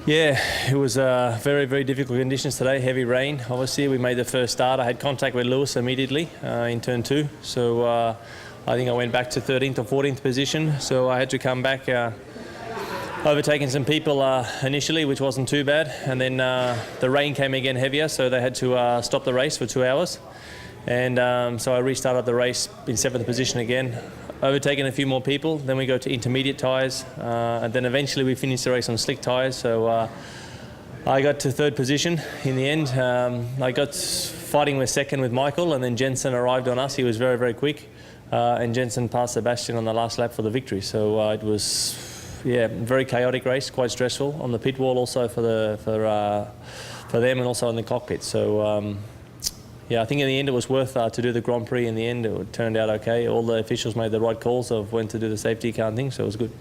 Yeah, it was very, very difficult conditions today, heavy rain. Obviously, we made the first start. I had contact with Lewis immediately in turn 2. So I think I went back to 13th or 14th position. So I had to come back, overtaking some people initially, which wasn't too bad. And then the rain came again heavier, so they had to stop the race for 2 hours. And so I restarted the race in 7th position again, overtaken a few more people. Then we go to intermediate tyres, and then eventually we finished the race on slick tyres. So I got to 3rd position in the end. I got fighting with 2nd with Michael, and then Jensen arrived on us. He was very, very quick, and Jensen passed Sebastian on the last lap for the victory. So it was, yeah, very chaotic race, quite stressful on the pit wall also for them, and also in the cockpit. So. Yeah, I think in the end it was worth to do the Grand Prix. In the end, it turned out okay. All the officials made the right calls of when to do the safety car and things, so it was good.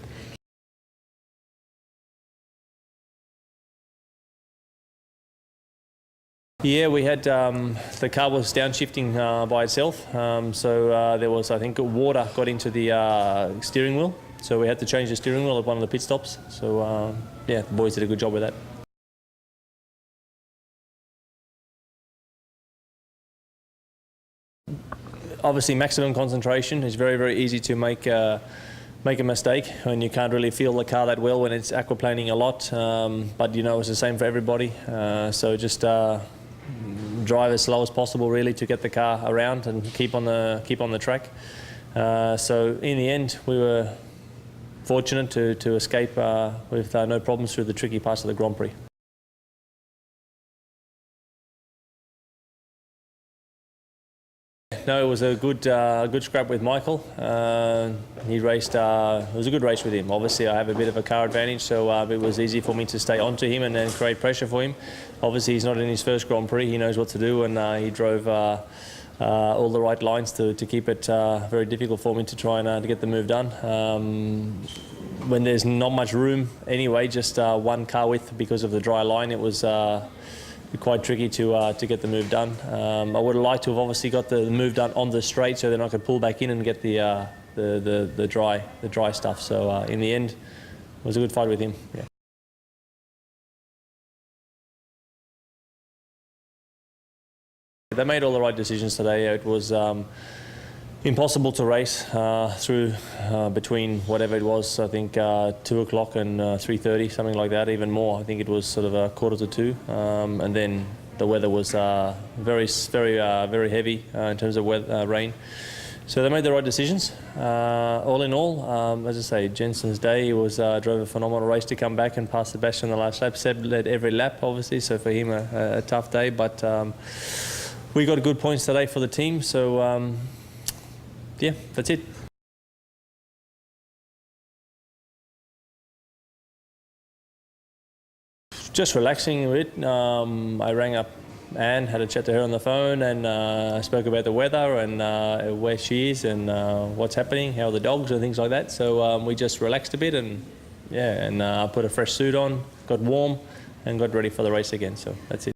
Yeah, we had the car was downshifting by itself, so there was, I think, water got into the steering wheel, so we had to change the steering wheel at one of the pit stops. So yeah, the boys did a good job with that. Obviously, maximum concentration is very, very easy to make a mistake when you can't really feel the car that well when it's aquaplaning a lot. But you know, it's the same for everybody. So just drive as slow as possible, really, to get the car around and keep on the track. So in the end, we were fortunate to escape with no problems through the tricky parts of the Grand Prix. No, it was a good scrap with Michael. He raced. It was a good race with him. Obviously, I have a bit of a car advantage, so it was easy for me to stay onto him and then create pressure for him. Obviously, he's not in his first Grand Prix. He knows what to do, and he drove all the right lines to keep it very difficult for me to try and to get the move done. When there's not much room anyway, just one car width because of the dry line, it was quite tricky to get the move done. I would have liked to have obviously got the move done on the straight, so then I could pull back in and get the dry stuff. So in the end, it was a good fight with him. Yeah. They made all the right decisions today. It was impossible to race through between whatever it was, I think 2 o'clock and 3:30, something like that, even more. I think it was sort of a 1:45, and then the weather was very heavy in terms of rain. So they made the right decisions. All in all, as I say, Jensen's day, he drove a phenomenal race to come back and pass Sebastian on the last lap. Seb led every lap, obviously, so for him a tough day, but we got good points today for the team. So. Yeah, that's it. Just relaxing a bit. I rang up Anne, had a chat to her on the phone, and I spoke about the weather and where she is and what's happening, how are the dogs and things like that. So we just relaxed a bit, and yeah, and I put a fresh suit on, got warm, and got ready for the race again. So that's it.